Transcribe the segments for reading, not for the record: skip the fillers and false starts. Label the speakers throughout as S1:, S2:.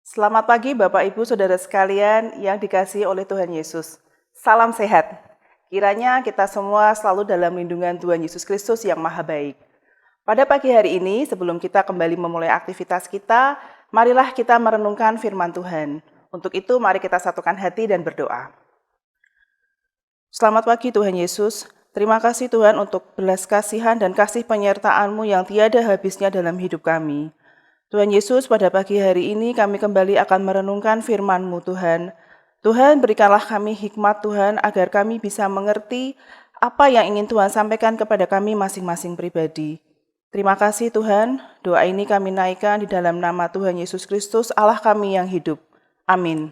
S1: Selamat pagi Bapak Ibu Saudara sekalian yang dikasihi oleh Tuhan Yesus. Salam sehat. Kiranya kita semua selalu dalam lindungan Tuhan Yesus Kristus yang maha baik. Pada pagi hari ini sebelum kita kembali memulai aktivitas kita, marilah kita merenungkan firman Tuhan. Untuk itu mari kita satukan hati dan berdoa. Selamat pagi Tuhan Yesus. Terima kasih Tuhan untuk belas kasihan dan kasih penyertaan-Mu yang tiada habisnya dalam hidup kami. Tuhan Yesus, pada pagi hari ini kami kembali akan merenungkan firman-Mu Tuhan. Tuhan, berikanlah kami hikmat Tuhan agar kami bisa mengerti apa yang ingin Tuhan sampaikan kepada kami masing-masing pribadi. Terima kasih Tuhan, doa ini kami naikkan di dalam nama Tuhan Yesus Kristus, Allah kami yang hidup. Amin.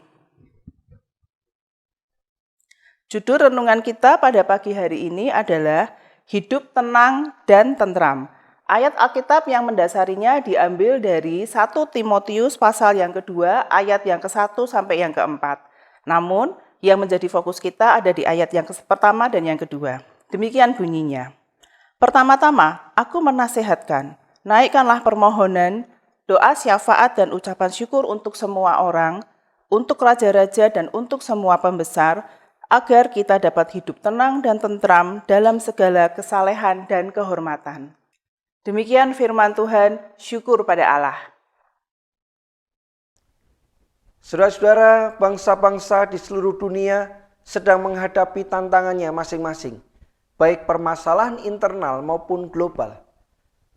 S1: Judul renungan kita pada pagi hari ini adalah Hidup Tenang dan Tentram. Ayat Alkitab yang mendasarinya diambil dari 1 Timotius pasal yang kedua, ayat yang ke-1 sampai yang ke-4. Namun, yang menjadi fokus kita ada di ayat yang pertama dan yang kedua. Demikian bunyinya. Pertama-tama, aku menasihatkan, naikkanlah permohonan, doa syafaat dan ucapan syukur untuk semua orang, untuk raja-raja dan untuk semua pembesar, agar kita dapat hidup tenang dan tentram dalam segala kesalehan dan kehormatan. Demikian firman Tuhan, syukur pada Allah.
S2: Saudara-saudara, bangsa-bangsa di seluruh dunia sedang menghadapi tantangannya masing-masing, baik permasalahan internal maupun global.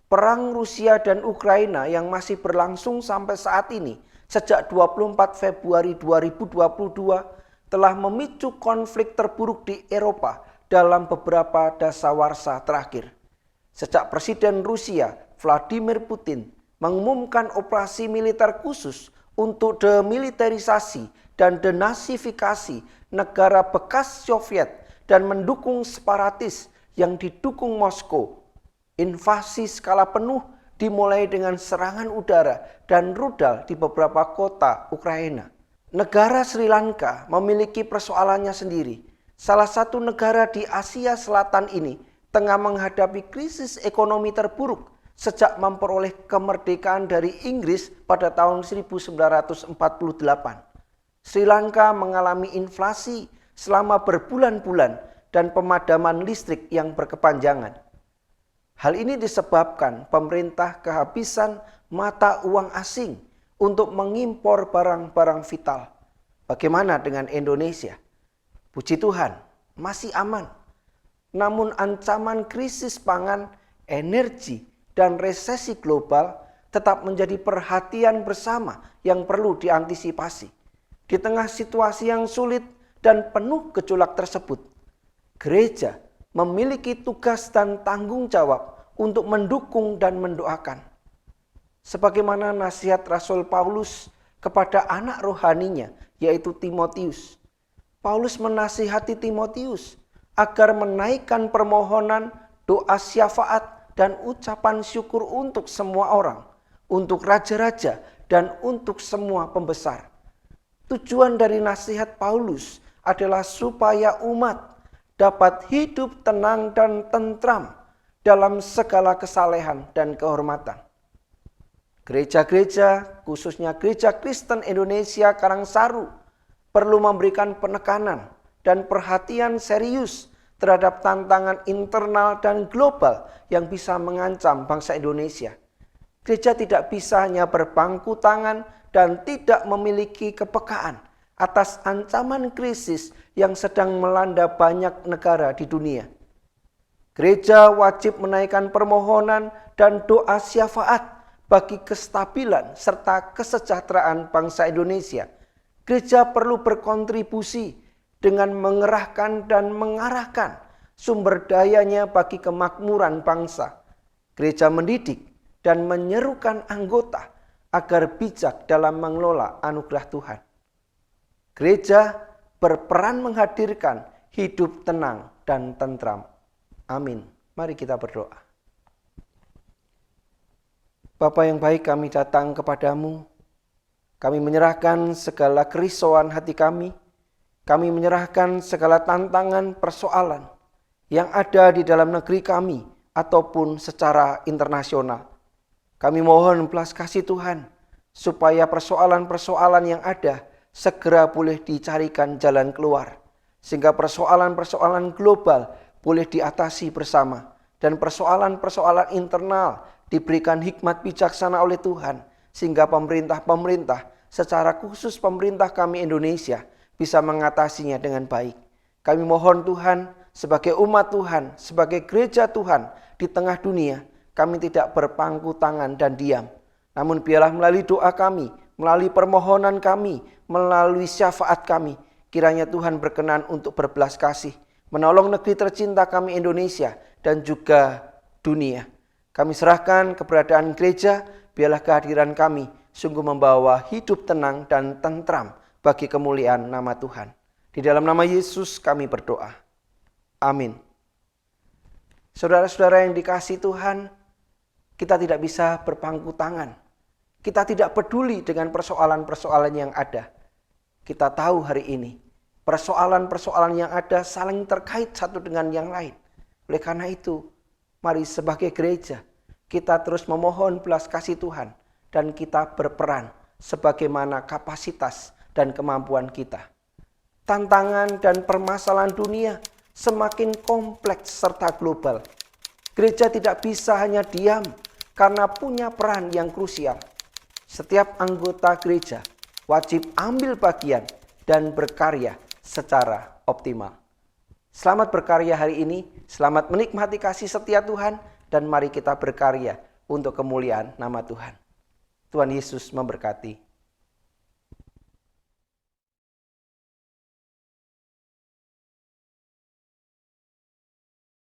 S2: Perang Rusia dan Ukraina yang masih berlangsung sampai saat ini, sejak 24 Februari 2022, telah memicu konflik terburuk di Eropa dalam beberapa dasawarsa terakhir. Sejak Presiden Rusia Vladimir Putin mengumumkan operasi militer khusus untuk demilitarisasi dan denasifikasi negara bekas Soviet dan mendukung separatis yang didukung Moskow, invasi skala penuh dimulai dengan serangan udara dan rudal di beberapa kota Ukraina. Negara Sri Lanka memiliki persoalannya sendiri. Salah satu negara di Asia Selatan ini tengah menghadapi krisis ekonomi terburuk sejak memperoleh kemerdekaan dari Inggris pada tahun 1948. Sri Lanka mengalami inflasi selama berbulan-bulan dan pemadaman listrik yang berkepanjangan. Hal ini disebabkan pemerintah kehabisan mata uang asing untuk mengimpor barang-barang vital. Bagaimana dengan Indonesia? Puji Tuhan, masih aman. Namun ancaman krisis pangan, energi, dan resesi global tetap menjadi perhatian bersama yang perlu diantisipasi. Di tengah situasi yang sulit dan penuh gejolak tersebut, gereja memiliki tugas dan tanggung jawab untuk mendukung dan mendoakan. Sebagaimana nasihat Rasul Paulus kepada anak rohaninya, yaitu Timotius. Paulus menasihati Timotius agar menaikkan permohonan, doa syafaat, dan ucapan syukur untuk semua orang, untuk raja-raja, dan untuk semua pembesar. Tujuan dari nasihat Paulus adalah supaya umat dapat hidup tenang dan tentram dalam segala kesalehan dan kehormatan. Gereja-gereja, khususnya Gereja Kristen Indonesia Karangsaru, perlu memberikan penekanan dan perhatian serius terhadap tantangan internal dan global yang bisa mengancam bangsa Indonesia. Gereja tidak bisa hanya berbangku tangan dan tidak memiliki kepekaan atas ancaman krisis yang sedang melanda banyak negara di dunia. Gereja wajib menaikkan permohonan dan doa syafaat bagi kestabilan serta kesejahteraan bangsa Indonesia. Gereja perlu berkontribusi dengan mengerahkan dan mengarahkan sumber dayanya bagi kemakmuran bangsa. Gereja mendidik dan menyerukan anggota agar bijak dalam mengelola anugerah Tuhan. Gereja berperan menghadirkan hidup tenang dan tentram. Amin. Mari kita berdoa. Bapa yang baik, kami datang kepadamu. Kami menyerahkan segala kerisauan hati kami. Kami menyerahkan segala tantangan persoalan yang ada di dalam negeri kami ataupun secara internasional. Kami mohon belas kasih Tuhan supaya persoalan-persoalan yang ada segera boleh dicarikan jalan keluar, sehingga persoalan-persoalan global boleh diatasi bersama, dan persoalan-persoalan internal diberikan hikmat bijaksana oleh Tuhan, sehingga pemerintah-pemerintah, secara khusus pemerintah kami Indonesia, bisa mengatasinya dengan baik. Kami mohon Tuhan, sebagai umat Tuhan, sebagai gereja Tuhan di tengah dunia, kami tidak berpangku tangan dan diam. Namun biarlah melalui doa kami, melalui permohonan kami, melalui syafaat kami, kiranya Tuhan berkenan untuk berbelas kasih, menolong negeri tercinta kami Indonesia dan juga dunia. Kami serahkan keberadaan gereja, biarlah kehadiran kami sungguh membawa hidup tenang dan tentram bagi kemuliaan nama Tuhan. Di dalam nama Yesus kami berdoa. Amin. Saudara-saudara yang dikasihi Tuhan, kita tidak bisa berpangku tangan. Kita tidak peduli dengan persoalan-persoalan yang ada. Kita tahu hari ini, persoalan-persoalan yang ada saling terkait satu dengan yang lain. Oleh karena itu, mari sebagai gereja, kita terus memohon belas kasih Tuhan. Dan kita berperan sebagaimana kapasitas dan kemampuan kita. Tantangan dan permasalahan dunia semakin kompleks serta global. Gereja tidak bisa hanya diam karena punya peran yang krusial. Setiap anggota gereja wajib ambil bagian dan berkarya secara optimal. Selamat berkarya hari ini, selamat menikmati kasih setia Tuhan, dan mari kita berkarya untuk kemuliaan nama Tuhan. Tuhan Yesus memberkati.